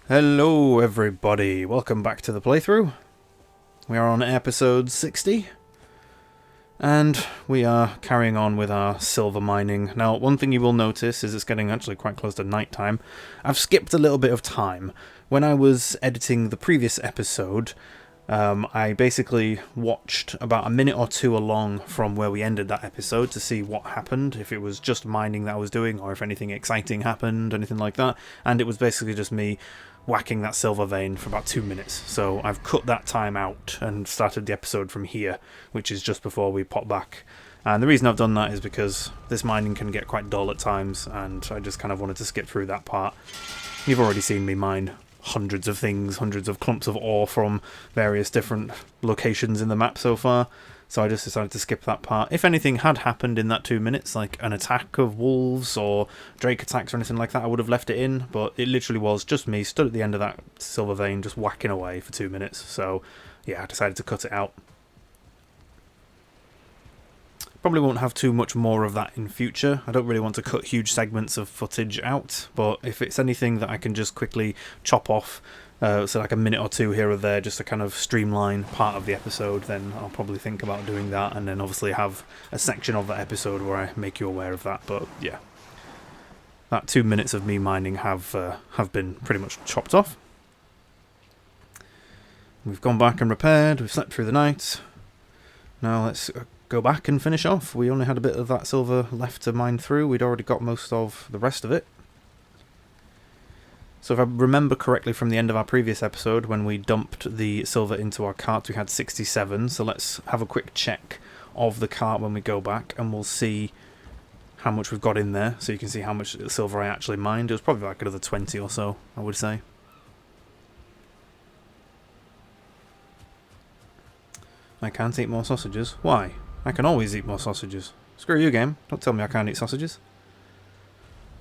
Hello everybody, welcome back to the playthrough. We are on episode 60 and we are carrying on with our silver mining. Now one thing you will notice is it's getting actually quite close to night time. I've skipped a little bit of time. When I was editing the previous episode, I basically watched about a minute or two along from where we ended that episode to see what happened, if it was just mining that I was doing or if anything exciting happened, anything like that, and it was basically just me whacking that silver vein for about 2 minutes. So I've cut that time out and started the episode from here, which is just before we pop back. And the reason I've done that is because this mining can get quite dull at times, and I just kind of wanted to skip through that part. You've already seen me mine hundreds of things, hundreds of clumps of ore from various different locations in the map so far, so I just decided to skip that part. If anything had happened in that 2 minutes, like an attack of wolves or drake attacks or anything like that, I would have left it in, but it literally was just me stood at the end of that silver vein just whacking away for 2 minutes, so yeah, I decided to cut it out. Probably won't have too much more of that in future. I don't really want to cut huge segments of footage out, but if it's anything that I can just quickly chop off, so like a minute or two here or there, just to kind of streamline part of the episode, then I'll probably think about doing that, and then obviously have a section of that episode where I make you aware of that. But yeah, that 2 minutes of me mining have been pretty much chopped off. We've gone back and repaired, we've slept through the night. Now let's go back and finish off. We only had a bit of that silver left to mine through. We'd already got most of the rest of it. So if I remember correctly from the end of our previous episode, when we dumped the silver into our cart, we had 67. So let's have a quick check of the cart when we go back, and we'll see how much we've got in there, so you can see how much silver I actually mined. It was probably like another 20 or so, I would say. I can't eat more sausages. Why? I can always eat more sausages. Screw you, game. Don't tell me I can't eat sausages.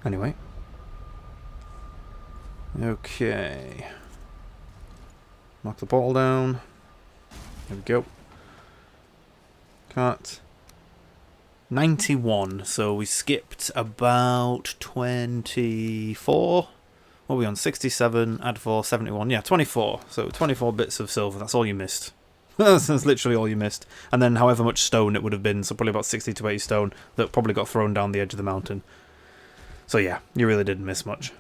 Anyway. Okay. Knock the bottle down. There we go. Cut. 91. So we skipped about 24. What are we on? 67. Add 4. 71. Yeah, 24. So 24 bits of silver. That's all you missed. That's literally all you missed. And then however much stone it would have been, so probably about 60 to 80 stone, that probably got thrown down the edge of the mountain. So yeah, you really didn't miss much.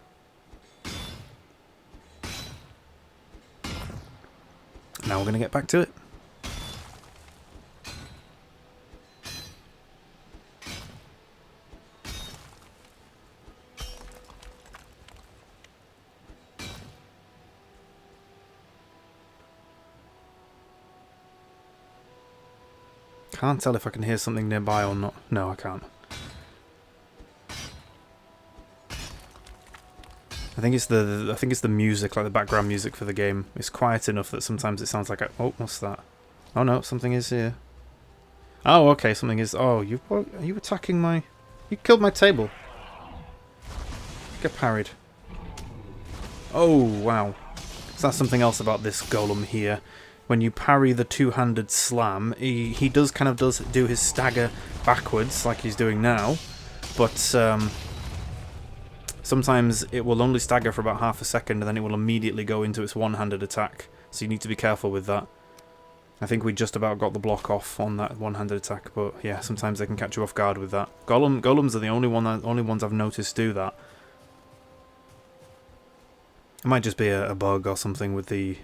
Now we're going to get back to it. Can't tell if I can hear something nearby or not. No, I can't. I think it's the music, like the background music for the game. It's quiet enough that sometimes it sounds like oh, what's that? Oh no, something is here. Oh, okay, something is. Oh, are you attacking my? You killed my table. Get parried. Oh wow. So that's something else about this golem here. When you parry the two-handed slam, he does do his stagger backwards like he's doing now, but sometimes it will only stagger for about half a second and then it will immediately go into its one-handed attack. So you need to be careful with that. I think we just about got the block off on that one-handed attack, but yeah, sometimes they can catch you off guard with that. Golems are the only ones I've noticed do that. It might just be a bug or something with the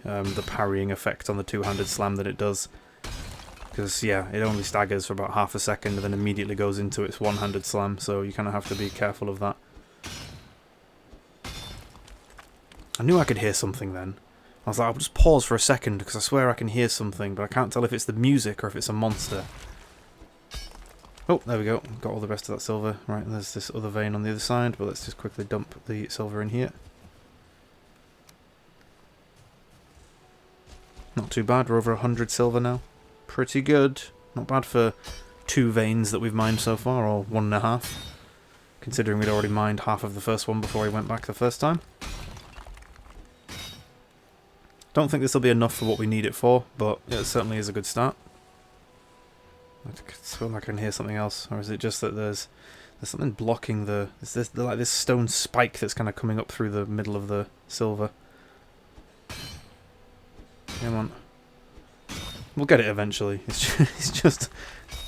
parrying effect on the two-handed slam that it does. Because, yeah, it only staggers for about half a second and then immediately goes into its one-handed slam, so you kind of have to be careful of that. I knew I could hear something then. I was like, I'll just pause for a second because I swear I can hear something, but I can't tell if it's the music or if it's a monster. Oh, there we go. Got all the rest of that silver. Right, there's this other vein on the other side, but let's just quickly dump the silver in here. Not too bad, we're over 100 silver now. Pretty good. Not bad for 2 veins that we've mined so far, or 1.5. Considering we'd already mined half of the first one before we went back the first time. Don't think this will be enough for what we need it for, but it certainly is a good start. I feel like I can hear something else, or is it just that there's something blocking the... Is this like this stone spike that's kind of coming up through the middle of the silver? Come on. We'll get it eventually. It's just...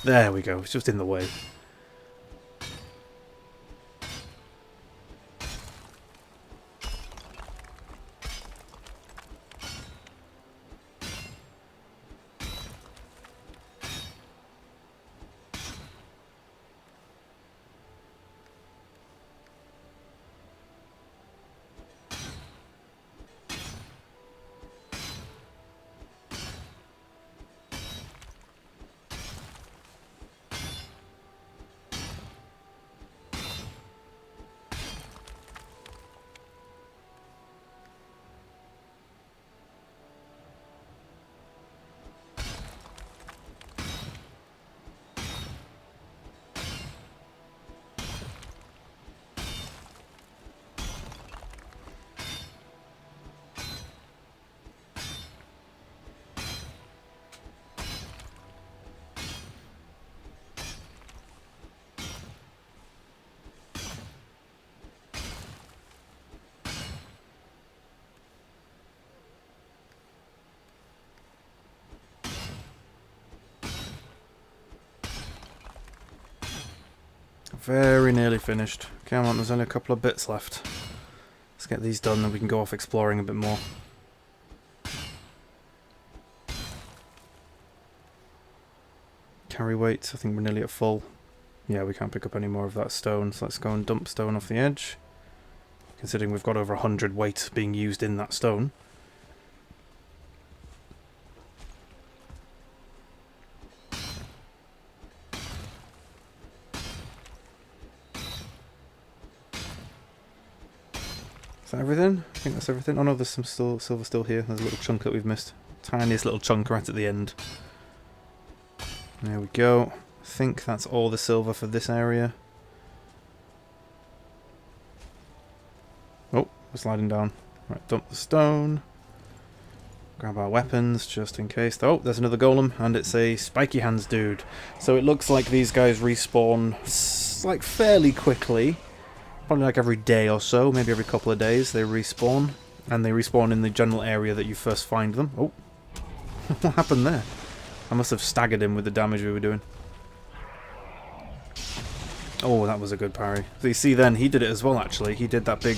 There we go. It's just in the way. Very nearly finished. Come on, there's only a couple of bits left. Let's get these done, then we can go off exploring a bit more. Carry weight, I think we're nearly at full. Yeah, we can't pick up any more of that stone, so let's go and dump stone off the edge. Considering we've got over 100 weight being used in that stone. Is that everything? I think that's everything. Oh no, there's some silver still here. There's a little chunk that we've missed. Tiniest little chunk right at the end. There we go. I think that's all the silver for this area. Oh, we're sliding down. Right, dump the stone. Grab our weapons just in case. Oh, there's another golem, and it's a spiky hands dude. So it looks like these guys respawn like fairly quickly. Probably like every day or so, maybe every couple of days they respawn. And they respawn in the general area that you first find them. Oh, what happened there? I must have staggered him with the damage we were doing. Oh, that was a good parry. So you see then, he did it as well actually. He did that big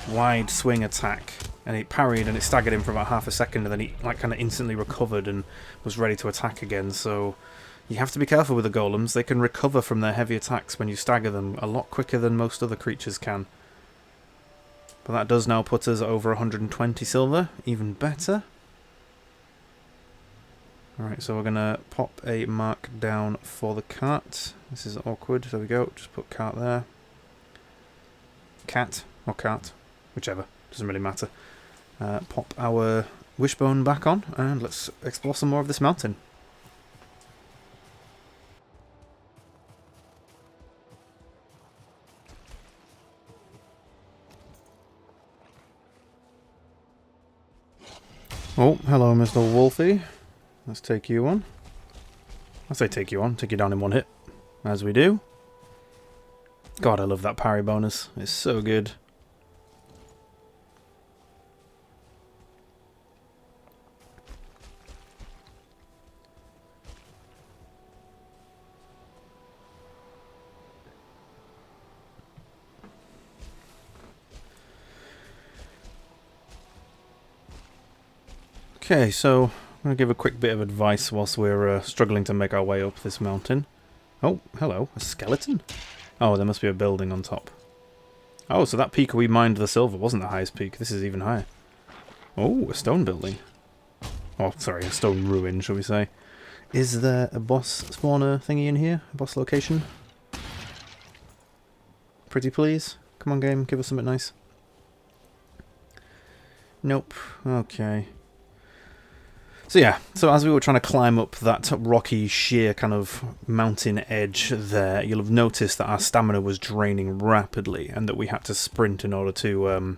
wide swing attack. And he parried and it staggered him for about half a second. And then he like kind of instantly recovered and was ready to attack again. So you have to be careful with the golems. They can recover from their heavy attacks when you stagger them a lot quicker than most other creatures can. But that does now put us at over 120 silver. Even better. Alright, so we're going to pop a mark down for the cart. This is awkward. There we go. Just put cart there. Cat or cart. Whichever. Doesn't really matter. Pop our wishbone back on and let's explore some more of this mountain. Oh, hello, Mr. Wolfie. Let's take you on. I say take you on, take you down in one hit. As we do. God, I love that parry bonus. It's so good. Okay, so I'm going to give a quick bit of advice whilst we're struggling to make our way up this mountain. Oh, hello, a skeleton? Oh, there must be a building on top. Oh, so that peak we mined the silver wasn't the highest peak. This is even higher. Oh, a stone building. Oh, sorry, a stone ruin, shall we say. Is there a boss spawner thingy in here? A boss location? Pretty please? Come on, game, give us something nice. Nope. Okay. So yeah, so as we were trying to climb up that rocky, sheer kind of mountain edge there, you'll have noticed that our stamina was draining rapidly and that we had to sprint in order to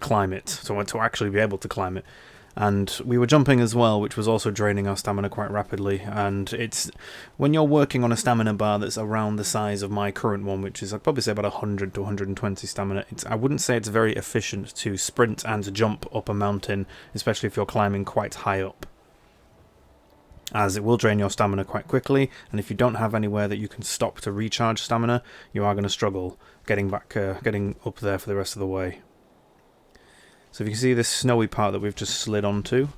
climb it, so to actually be able to climb it. And we were jumping as well, which was also draining our stamina quite rapidly. And it's when you're working on a stamina bar that's around the size of my current one, which is I'd probably say about 100 to 120 stamina, I wouldn't say it's very efficient to sprint and to jump up a mountain, especially if you're climbing quite high up, as it will drain your stamina quite quickly. And if you don't have anywhere that you can stop to recharge stamina, you are going to struggle getting up there for the rest of the way. So if you can see this snowy part that we've just slid onto,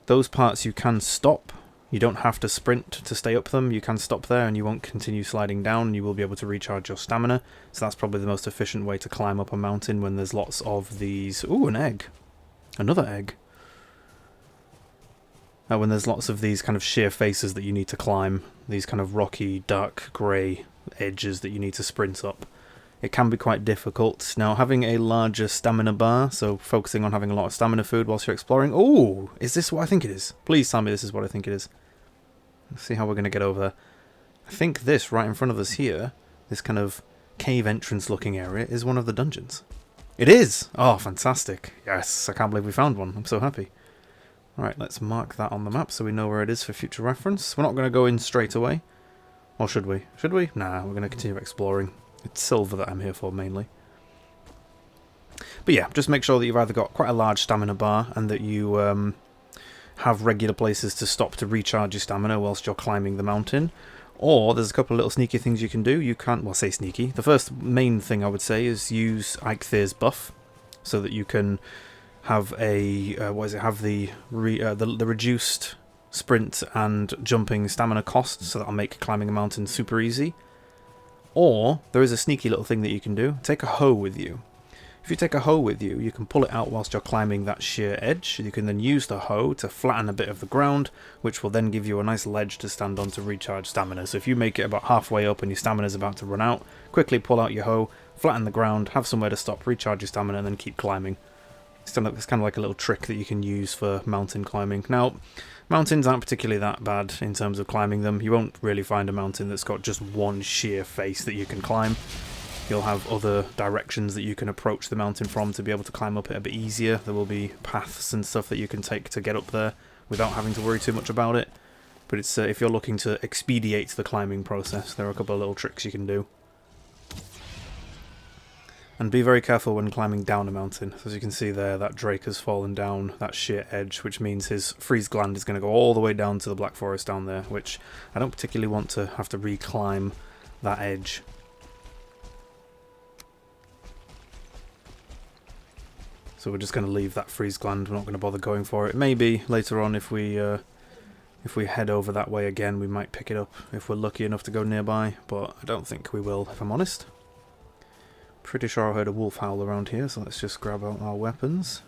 those parts you can stop. You don't have to sprint to stay up them. You can stop there and you won't continue sliding down, and you will be able to recharge your stamina. So that's probably the most efficient way to climb up a mountain when there's lots of these... Ooh, an egg. Another egg. When there's lots of these kind of sheer faces that you need to climb, these kind of rocky, dark grey edges that you need to sprint up. It can be quite difficult. Now, having a larger stamina bar, so focusing on having a lot of stamina food whilst you're exploring... Oh, is this what I think it is? Please tell me this is what I think it is. Let's see how we're going to get over there. I think this right in front of us here, this kind of cave entrance looking area, is one of the dungeons. It is! Oh, fantastic. Yes, I can't believe we found one. I'm so happy. Alright, let's mark that on the map so we know where it is for future reference. We're not going to go in straight away. Or should we? Should we? Nah, we're going to continue exploring. It's silver that I'm here for, mainly. But yeah, just make sure that you've either got quite a large stamina bar and that you have regular places to stop to recharge your stamina whilst you're climbing the mountain. Or there's a couple of little sneaky things you can do. You can't, well, say sneaky. The first main thing I would say is use Eichthir's buff so that you can have a, have the reduced sprint and jumping stamina costs, so that'll make climbing a mountain super easy. Or, there is a sneaky little thing that you can do. Take a hoe with you. If you take a hoe with you, you can pull it out whilst you're climbing that sheer edge. You can then use the hoe to flatten a bit of the ground, which will then give you a nice ledge to stand on to recharge stamina. So if you make it about halfway up and your stamina's about to run out, quickly pull out your hoe, flatten the ground, have somewhere to stop, recharge your stamina, and then keep climbing. It's kind of like a little trick that you can use for mountain climbing. Now, mountains aren't particularly that bad in terms of climbing them. You won't really find a mountain that's got just one sheer face that you can climb. You'll have other directions that you can approach the mountain from to be able to climb up it a bit easier. There will be paths and stuff that you can take to get up there without having to worry too much about it. But it's if you're looking to expedite the climbing process, there are a couple of little tricks you can do. And be very careful when climbing down a mountain. So as you can see there, that drake has fallen down that sheer edge, which means his freeze gland is going to go all the way down to the Black Forest down there, which I don't particularly want to have to reclimb that edge. So we're just going to leave that freeze gland. We're not going to bother going for it. Maybe later on, if we head over that way again, we might pick it up if we're lucky enough to go nearby. But I don't think we will, if I'm honest. Pretty sure I heard a wolf howl around here, so let's just grab out our weapons.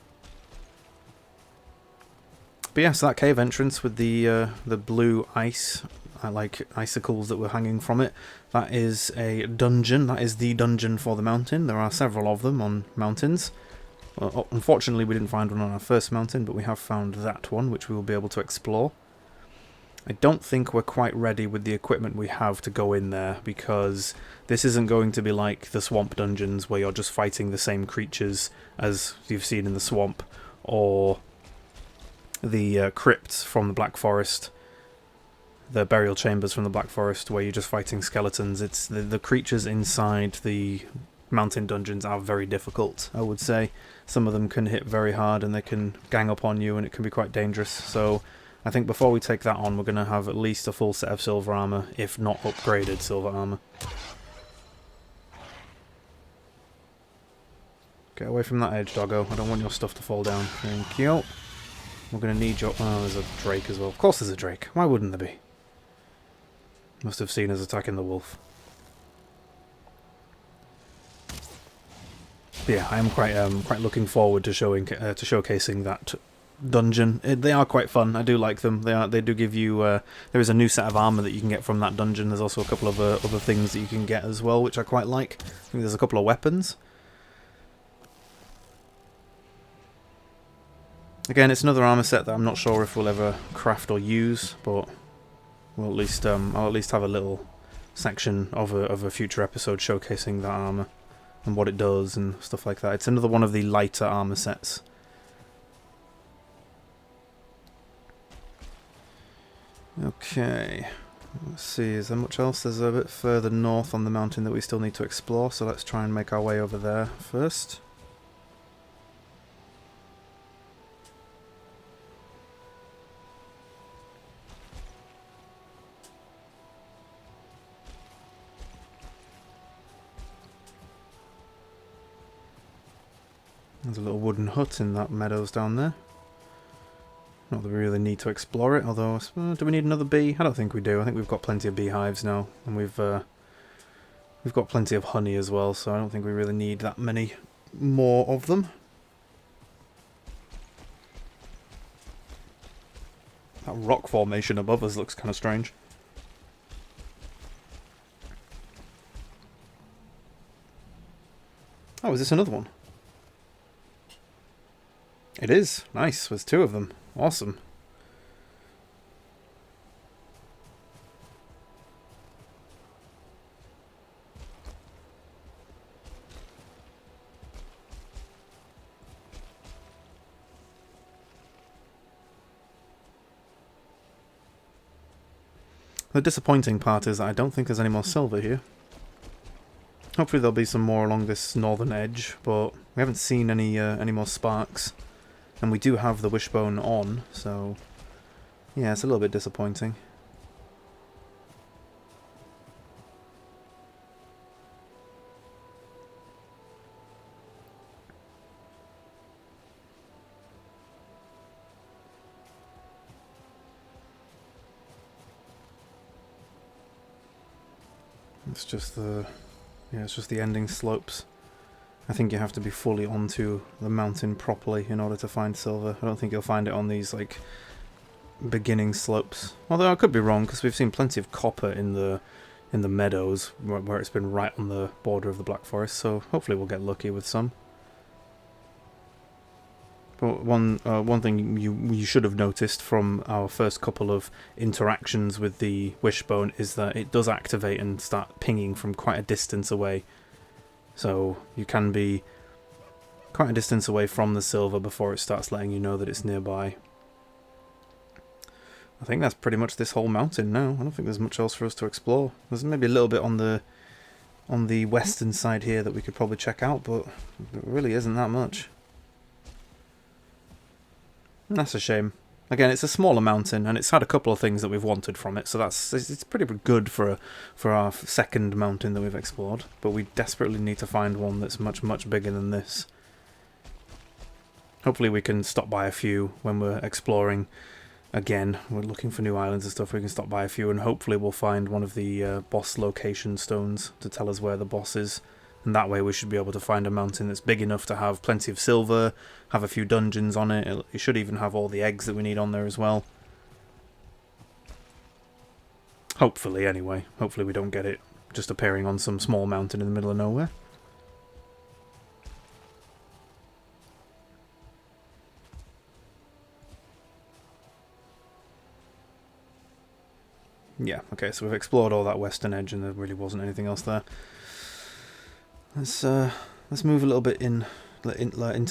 But yes, that cave entrance with the blue ice, like icicles that were hanging from it, that is a dungeon. That is the dungeon for the mountain. There are several of them on mountains. Well, unfortunately, we didn't find one on our first mountain, but we have found that one, which we will be able to explore. I don't think we're quite ready with the equipment we have to go in there, because this isn't going to be like the swamp dungeons where you're just fighting the same creatures as you've seen in the swamp, or the crypts from the Black Forest, the burial chambers from the Black Forest, where you're just fighting skeletons. It's the creatures inside the mountain dungeons are very difficult, I would say. Some of them can hit very hard and they can gang up on you and it can be quite dangerous, so I think before we take that on, we're going to have at least a full set of silver armour, if not upgraded silver armour. Get away from that edge, doggo. I don't want your stuff to fall down. Thank you. We're going to need your... Oh, there's a drake as well. Of course there's a drake. Why wouldn't there be? Must have seen us attacking the wolf. But yeah, I am quite looking forward to showcasing that dungeon. They are quite fun. I do like them. They do give you... there is a new set of armour that you can get from that dungeon. There's also a couple of other things that you can get as well, which I quite like. I think there's a couple of weapons. Again, it's another armour set that I'm not sure if we'll ever craft or use, but we'll at least I'll at least have a little section of a future episode showcasing that armour and what it does and stuff like that. It's another one of the lighter armour sets. Okay, let's see, is there much else? There's a bit further north on the mountain that we still need to explore, so let's try and make our way over there first. There's a little wooden hut in that meadows down there. Not that we really need to explore it, although, do we need another bee? I don't think we do. I think we've got plenty of beehives now, and we've got plenty of honey as well, so I don't think we really need that many more of them. That rock formation above us looks kind of strange. Oh, is this another one? It is. Nice. There's two of them. Awesome. The disappointing part is that I don't think there's any more silver here. Hopefully there'll be some more along this northern edge, but we haven't seen any more sparks. And we do have the wishbone on, so yeah, it's a little bit disappointing. It's just the ending slopes. I think you have to be fully onto the mountain properly in order to find silver. I don't think you'll find it on these, like, beginning slopes. Although I could be wrong, because we've seen plenty of copper in the meadows, where it's been right on the border of the Black Forest, so hopefully we'll get lucky with some. But one thing you should have noticed from our first couple of interactions with the wishbone is that it does activate and start pinging from quite a distance away. So you can be quite a distance away from the silver before it starts letting you know that it's nearby. I think that's pretty much this whole mountain now. I don't think there's much else for us to explore. There's maybe a little bit on the western side here that we could probably check out, but there really isn't that much. And that's a shame. Again, it's a smaller mountain, and it's had a couple of things that we've wanted from it, so it's pretty good for our second mountain that we've explored. But we desperately need to find one that's much bigger than this. Hopefully we can stop by a few when we're exploring again. We're looking for new islands and stuff. We can stop by a few, and hopefully we'll find one of the boss location stones to tell us where the boss is. And that way we should be able to find a mountain that's big enough to have plenty of silver, have a few dungeons on it. It should even have all the eggs that we need on there as well. Hopefully, anyway. Hopefully we don't get it just appearing on some small mountain in the middle of nowhere. Yeah, okay, so we've explored all that western edge and there really wasn't anything else there. Let's move a little bit into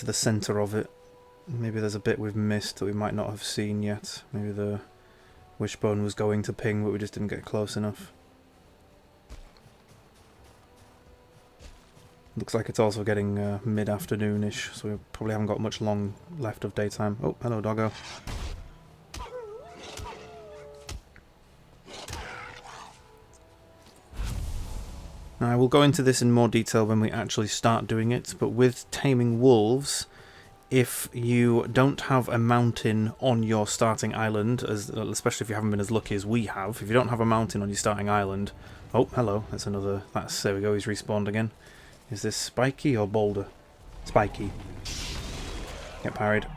the centre of it. Maybe there's a bit we've missed that we might not have seen yet. Maybe the wishbone was going to ping, but we just didn't get close enough. Looks like it's also getting mid-afternoon-ish, so we probably haven't got much long left of daytime. Oh, hello, doggo. Now, I will go into this in more detail when we actually start doing it, but with taming wolves, if you don't have a mountain on your starting island, especially if you haven't been as lucky as we have, if you don't have a mountain on your starting island... Oh, hello, there we go, he's respawned again. Is this Spiky or Boulder? Spiky. Get parried.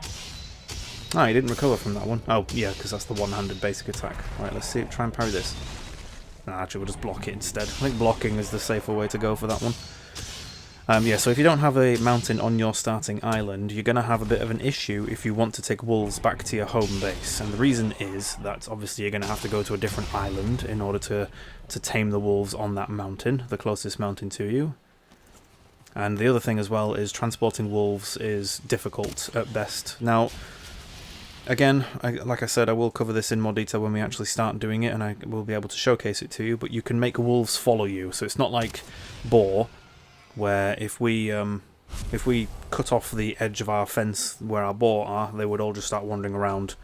Ah, he didn't recover from that one. Oh, yeah, because that's the one-handed basic attack. Right, let's see, try and parry this. Actually, we'll just block it instead. I think blocking is the safer way to go for that one. Yeah, so if you don't have a mountain on your starting island, you're going to have a bit of an issue if you want to take wolves back to your home base. And the reason is that obviously you're going to have to go to a different island in order to tame the wolves on that mountain, the closest mountain to you. And the other thing as well is transporting wolves is difficult at best. Now, Again, like I said, I will cover this in more detail when we actually start doing it, and I will be able to showcase it to you, but you can make wolves follow you, so it's not like boar, where if we cut off the edge of our fence where our boar are, they would all just start wandering around.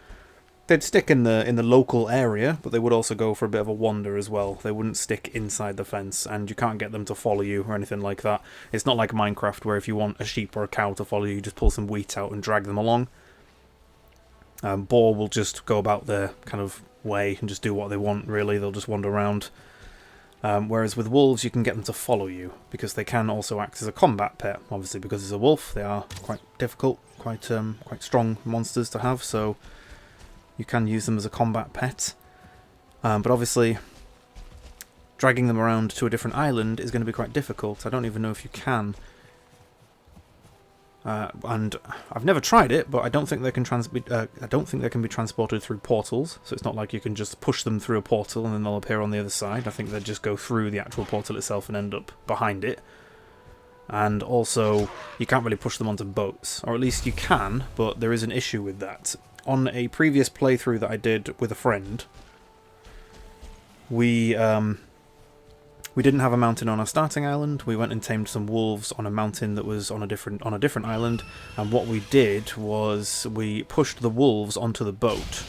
They'd stick in the local area, but they would also go for a bit of a wander as well. They wouldn't stick inside the fence, and you can't get them to follow you or anything like that. It's not like Minecraft, where if you want a sheep or a cow to follow you, you just pull some wheat out and drag them along. Boar will just go about their kind of way and just do what they want, really. They'll just wander around. Whereas with wolves, you can get them to follow you, because they can also act as a combat pet. Obviously, because it's a wolf, they are quite difficult, quite strong monsters to have, so you can use them as a combat pet. But obviously, dragging them around to a different island is going to be quite difficult. I don't even know if you can. And I've never tried it, but I don't think they can be transported through portals. So it's not like you can just push them through a portal and then they'll appear on the other side. I think they just go through the actual portal itself and end up behind it. And also, you can't really push them onto boats, or at least you can, but there is an issue with that. On a previous playthrough that I did with a friend, we didn't have a mountain on our starting island. We went and tamed some wolves on a mountain that was on a different island, and what we did was we pushed the wolves onto the boat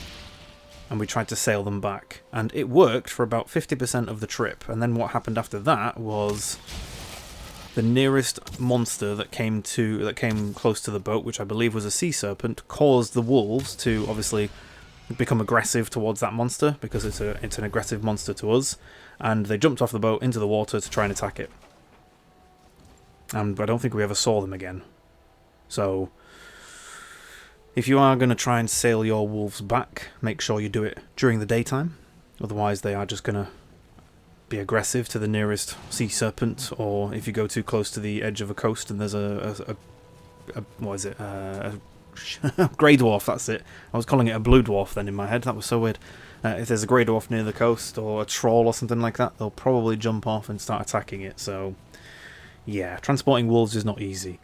and we tried to sail them back, and it worked for about 50% of the trip. And then what happened after that was the nearest monster that came close to the boat, which I believe was a sea serpent, caused the wolves to obviously become aggressive towards that monster, because it's an aggressive monster to us, and they jumped off the boat into the water to try and attack it. And I don't think we ever saw them again. So if you are going to try and sail your wolves back, make sure you do it during the daytime, otherwise they are just going to be aggressive to the nearest sea serpent. Or if you go too close to the edge of a coast and there's a grey dwarf, that's it. I was calling it a blue dwarf then in my head, that was so weird. If there's a grey dwarf near the coast, or a troll or something like that, they'll probably jump off and start attacking it. So yeah, transporting wolves is not easy.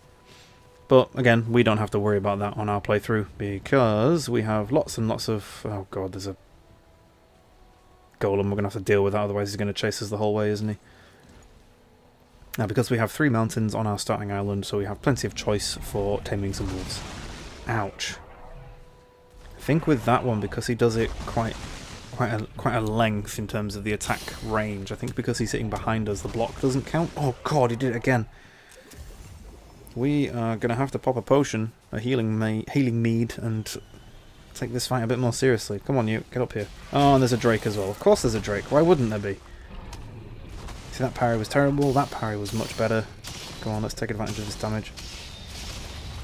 But again, we don't have to worry about that on our playthrough, because we have lots and lots of... Oh god, there's a golem, we're going to have to deal with that, otherwise he's going to chase us the whole way, isn't he? Now, because we have 3 mountains on our starting island, so we have plenty of choice for taming some wolves. Ouch. I think with that one, because he does it quite a length in terms of the attack range, I think because he's sitting behind us, the block doesn't count. Oh god, he did it again. We are going to have to pop a potion, a healing mead, and take this fight a bit more seriously. Come on, you, get up here. Oh, and there's a drake as well. Of course there's a drake. Why wouldn't there be? See, that parry was terrible. That parry was much better. Come on, let's take advantage of this damage.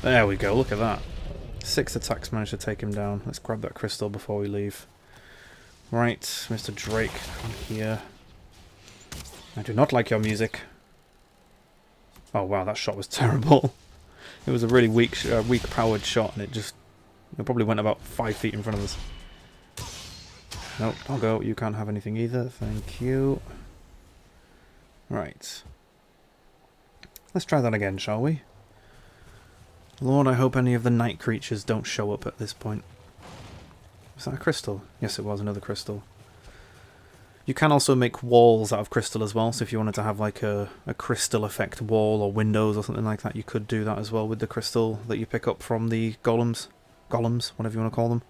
There we go, look at that. 6 attacks managed to take him down. Let's grab that crystal before we leave. Right, Mr. Drake, come here. I do not like your music. Oh wow, that shot was terrible. It was a really weak powered shot, and it probably went about 5 feet in front of us. Nope, don't go. You can't have anything either. Thank you. Right. Let's try that again, shall we? Lord, I hope any of the night creatures don't show up at this point. Was that a crystal? Yes, it was another crystal. You can also make walls out of crystal as well, so if you wanted to have like a crystal effect wall or windows or something like that, you could do that as well with the crystal that you pick up from the golems, whatever you want to call them.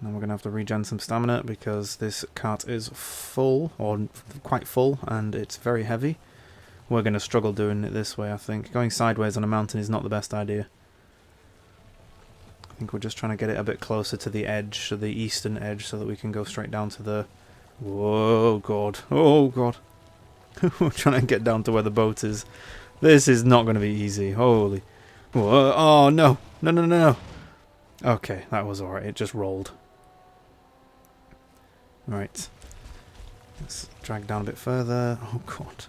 Now we're going to have to regen some stamina because this cart is full, or quite full, and it's very heavy. We're going to struggle doing it this way, I think. Going sideways on a mountain is not the best idea. I think we're just trying to get it a bit closer to the edge, to the eastern edge, so that we can go straight down to the... Whoa, god. Oh, god. We're trying to get down to where the boat is. This is not going to be easy. Holy... Whoa. Oh, no. No, no, no, no. Okay, that was alright. It just rolled. Right. Let's drag down a bit further. Oh, god.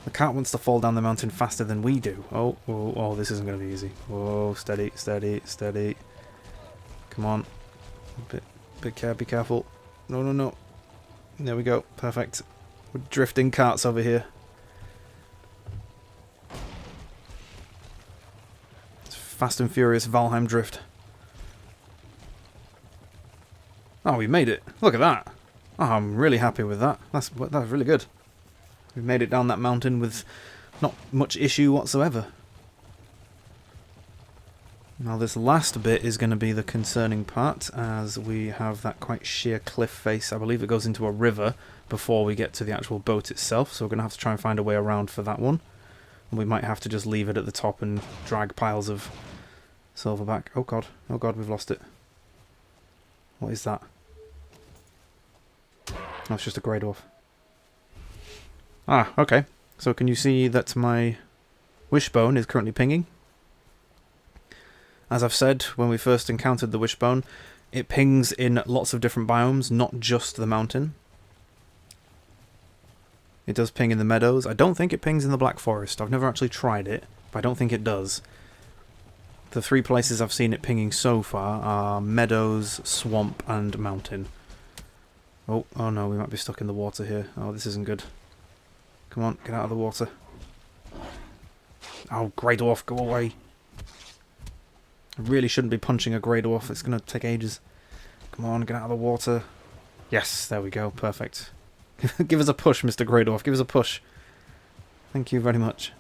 The cart wants to fall down the mountain faster than we do. Oh, oh, oh, this isn't going to be easy. Whoa, steady, steady, steady. Come on. Be careful. No, no, no. There we go. Perfect. We're drifting carts over here. It's Fast and Furious Valheim drift. Oh, we made it. Look at that. Oh, I'm really happy with that. That's really good. We made it down that mountain with not much issue whatsoever. Now this last bit is going to be the concerning part, as we have that quite sheer cliff face. I believe it goes into a river before we get to the actual boat itself, so we're going to have to try and find a way around for that one. And we might have to just leave it at the top and drag piles of silverback. Oh god, we've lost it. What is that? Oh, it's just a grey dwarf. Ah, okay. So can you see that my wishbone is currently pinging? As I've said, when we first encountered the wishbone, it pings in lots of different biomes, not just the mountain. It does ping in the meadows. I don't think it pings in the Black Forest. I've never actually tried it, but I don't think it does. The 3 places I've seen it pinging so far are meadows, swamp, and mountain. Oh no, we might be stuck in the water here. Oh, this isn't good. Come on, get out of the water. Oh, grey dwarf, go away. I really shouldn't be punching a grey dwarf. It's going to take ages. Come on, get out of the water. Yes, there we go. Perfect. Give us a push, Mr. Grey Dwarf. Give us a push. Thank you very much.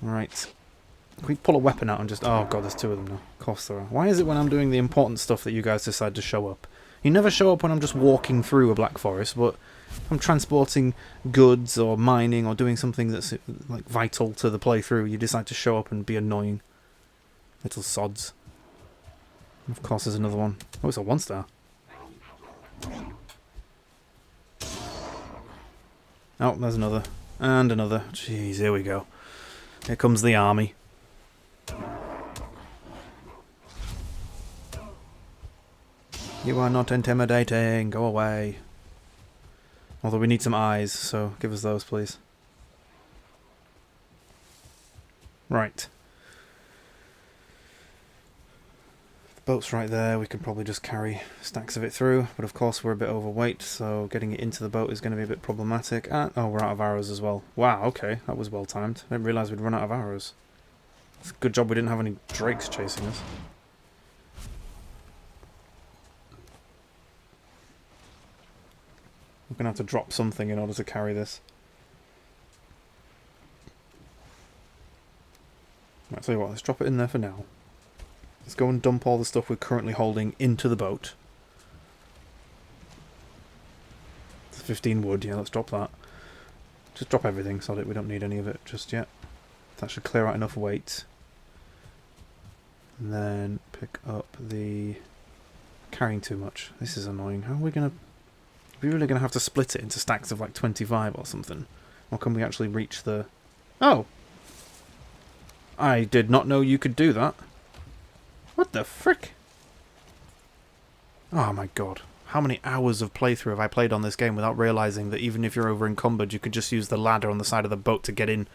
Right. Can we pull a weapon out and just... Oh, God, there's 2 of them now. Of course there are. Why is it when I'm doing the important stuff that you guys decide to show up? You never show up when I'm just walking through a Black Forest, but if I'm transporting goods or mining or doing something that's like vital to the playthrough, you decide to show up and be annoying. Little sods. Of course there's another one. Oh, it's a 1-star. Oh, there's another. And another. Jeez, here we go. Here comes the army. You are not intimidating. Go away. Although we need some eyes, so give us those, please. Right. Boat's right there, we can probably just carry stacks of it through, but of course we're a bit overweight, so getting it into the boat is going to be a bit problematic. And, oh, we're out of arrows as well. Wow, okay, that was well timed. I didn't realise we'd run out of arrows. It's a good job we didn't have any drakes chasing us. We're going to have to drop something in order to carry this. Right, I'll tell you what, let's drop it in there for now. Let's go and dump all the stuff we're currently holding into the boat. It's 15 wood, yeah, let's drop that. Just drop everything, so that we don't need any of it just yet. That should clear out enough weight. And then pick up the... Carrying too much. This is annoying. How are we going to... Are we really going to have to split it into stacks of like 25 or something? Or can we actually reach the... Oh! I did not know you could do that. What the frick? Oh my god. How many hours of playthrough have I played on this game without realising that even if you're over encumbered you could just use the ladder on the side of the boat to get in?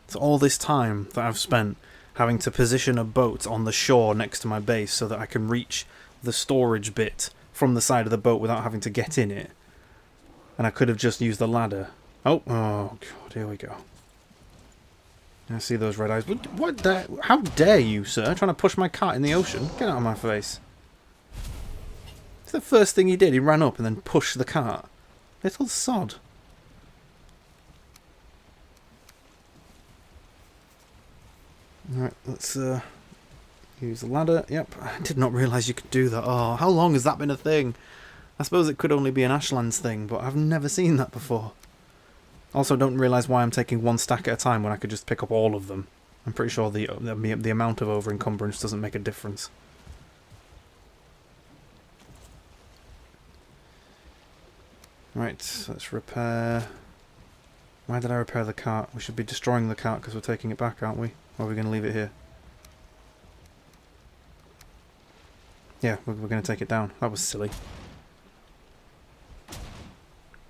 It's all this time that I've spent having to position a boat on the shore next to my base so that I can reach the storage bit from the side of the boat without having to get in it. And I could have just used the ladder. Oh god, here we go. I see those red eyes. What the... How dare you, sir? Trying to push my cart in the ocean? Get out of my face. It's the first thing he did. He ran up and then pushed the cart. Little sod. Alright, let's use the ladder. Yep, I did not realise you could do that. Oh, how long has that been a thing? I suppose it could only be an Ashlands thing, but I've never seen that before. Also, don't realise why I'm taking 1 stack at a time when I could just pick up all of them. I'm pretty sure the amount of over-encumbrance doesn't make a difference. Right, let's repair... Why did I repair the cart? We should be destroying the cart because we're taking it back, aren't we? Or are we going to leave it here? Yeah, we're going to take it down. That was silly.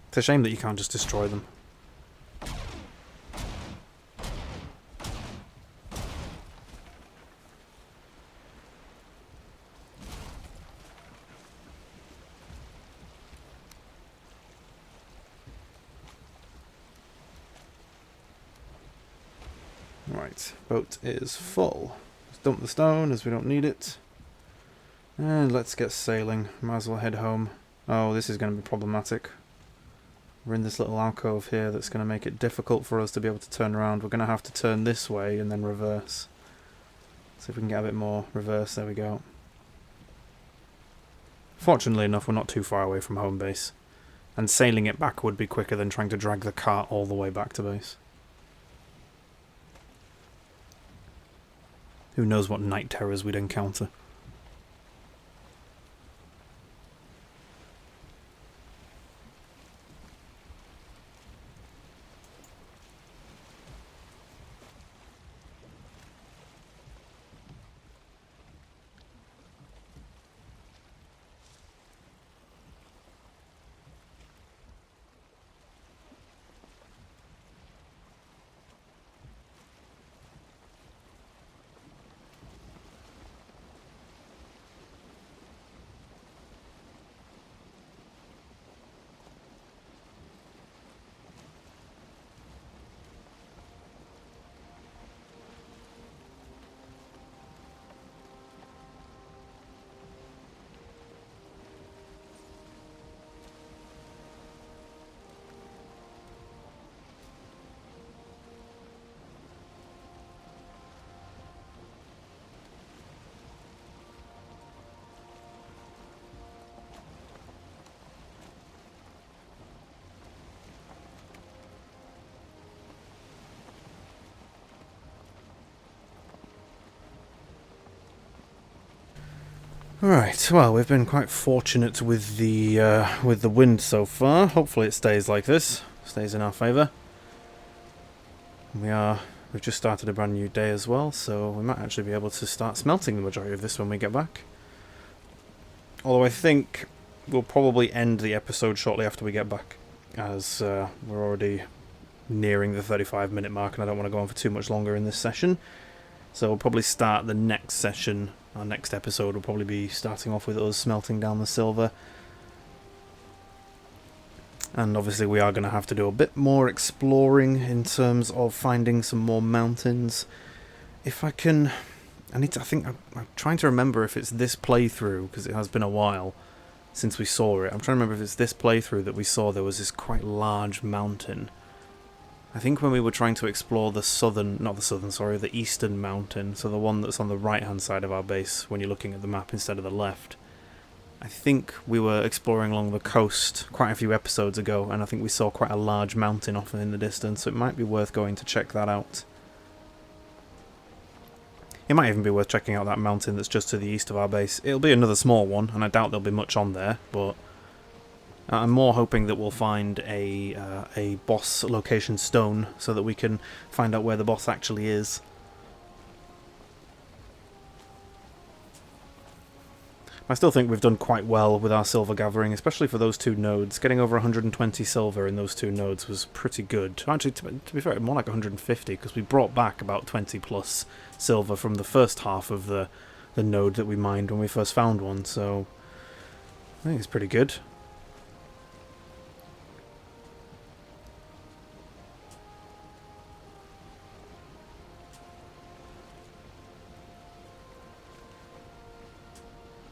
It's a shame that you can't just destroy them. Right, boat is full. Let's dump the stone as we don't need it. And let's get sailing. Might as well head home. Oh, this is going to be problematic. We're in this little alcove here that's going to make it difficult for us to be able to turn around. We're going to have to turn this way and then reverse. See if we can get a bit more reverse. There we go. Fortunately enough, we're not too far away from home base. And sailing it back would be quicker than trying to drag the cart all the way back to base. Who knows what night terrors we'd encounter. Right, well, we've been quite fortunate with the wind so far. Hopefully it stays like this, stays in our favour. We've just started a brand new day as well, so we might actually be able to start smelting the majority of this when we get back. Although I think we'll probably end the episode shortly after we get back, as we're already nearing the 35-minute mark and I don't want to go on for too much longer in this session. So we'll probably start the next session. Our next episode will probably be starting off with us smelting down the silver. And obviously we are going to have to do a bit more exploring in terms of finding some more mountains. If I can... I'm trying to remember if it's this playthrough, because it has been a while since we saw it. I'm trying to remember if it's this playthrough that we saw there was this quite large mountain. I think when we were trying to explore the the eastern mountain, so the one that's on the right-hand side of our base when you're looking at the map instead of the left. I think we were exploring along the coast quite a few episodes ago, and I think we saw quite a large mountain off in the distance, so it might be worth going to check that out. It might even be worth checking out that mountain that's just to the east of our base. It'll be another small one, and I doubt there'll be much on there, but... I'm more hoping that we'll find a boss location stone so that we can find out where the boss actually is. I still think we've done quite well with our silver gathering, especially for those two nodes. Getting over 120 silver in those two nodes was pretty good. Actually, to be fair, more like 150, because we brought back about 20 plus silver from the first half of the node that we mined when we first found one, so I think it's pretty good.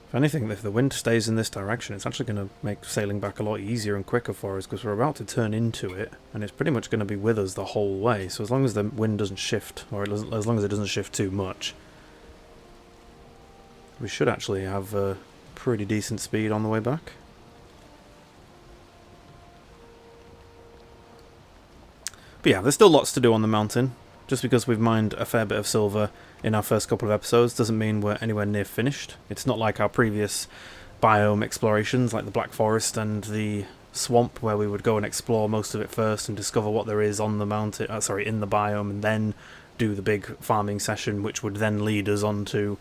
If anything, if the wind stays in this direction, it's actually going to make sailing back a lot easier and quicker for us, because we're about to turn into it, and it's pretty much going to be with us the whole way. So as long as the wind doesn't shift, or as long as it doesn't shift too much, we should actually have a pretty decent speed on the way back. But yeah, there's still lots to do on the mountain. Just because we've mined a fair bit of silver in our first couple of episodes doesn't mean we're anywhere near finished. It's not like our previous biome explorations, like the Black Forest and the swamp, where we would go and explore most of it first and discover what there is on the mountain, in the biome, and then do the big farming session, which would then lead us on to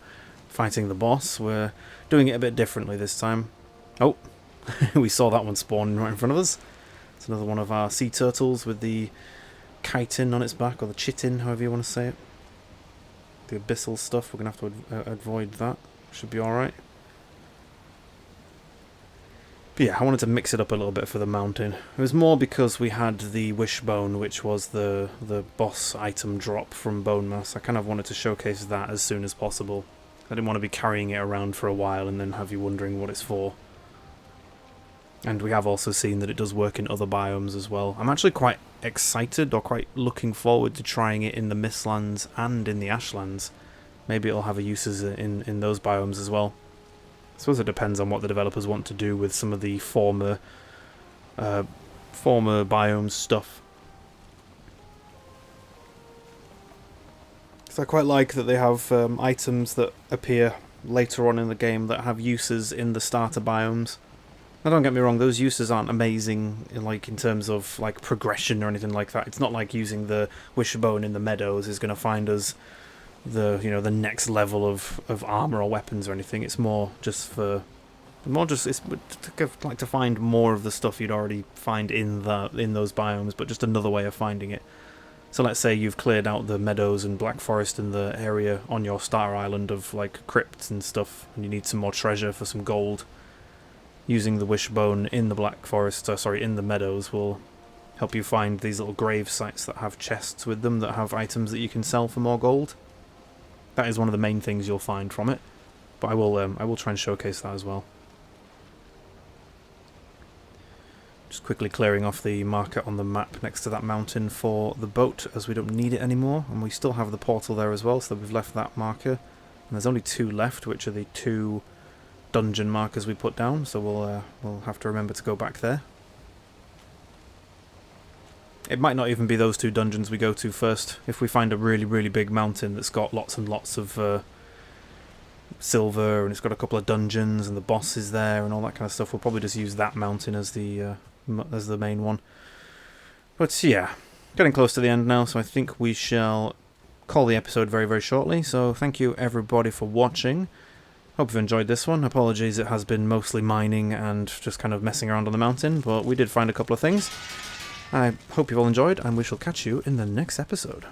fighting the boss. We're doing it a bit differently this time. Oh, we saw that one spawn right in front of us. It's another one of our sea turtles with the chitin on its back, or the chitin, however you want to say it. The abyssal stuff, we're going to have to avoid that. Should be alright. Yeah, I wanted to mix it up a little bit for the mountain. It was more because we had the wishbone, which was the boss item drop from Bone Mass. I kind of wanted to showcase that as soon as possible. I didn't want to be carrying it around for a while and then have you wondering what it's for. And we have also seen that it does work in other biomes as well. I'm actually quite excited, or quite looking forward to trying it in the Mistlands and in the Ashlands. Maybe it'll have a uses in those biomes as well. I suppose it depends on what the developers want to do with some of the former biomes stuff. So I quite like that they have items that appear later on in the game that have uses in the starter biomes. Now don't get me wrong, those uses aren't amazing in terms of like progression or anything like that. It's not like using the wishbone in the meadows is going to find us the next level of armor or weapons or anything. It's it's like to find more of the stuff you'd already find in those biomes, but just another way of finding it. So let's say you've cleared out the meadows and black forest in the area on your star island of like crypts and stuff, and you need some more treasure for some gold. Using the wishbone in the black forest, in the meadows, will help you find these little grave sites that have chests with them that have items that you can sell for more gold. That is one of the main things you'll find from it, but I will try and showcase that as well. Just quickly clearing off the marker on the map next to that mountain for the boat, as we don't need it anymore, and we still have the portal there as well, so we've left that marker. And there's only 2 left, which are the 2 dungeon markers we put down, so we'll have to remember to go back there. It might not even be those 2 dungeons we go to first. If we find a really, really big mountain that's got lots and lots of silver, and it's got a couple of dungeons, and the boss is there, and all that kind of stuff, we'll probably just use that mountain as the main one. But yeah, getting close to the end now, so I think we shall call the episode very, very shortly. So thank you everybody for watching. Hope you've enjoyed this one. Apologies, it has been mostly mining and just kind of messing around on the mountain, but we did find a couple of things. I hope you've all enjoyed, and we shall catch you in the next episode.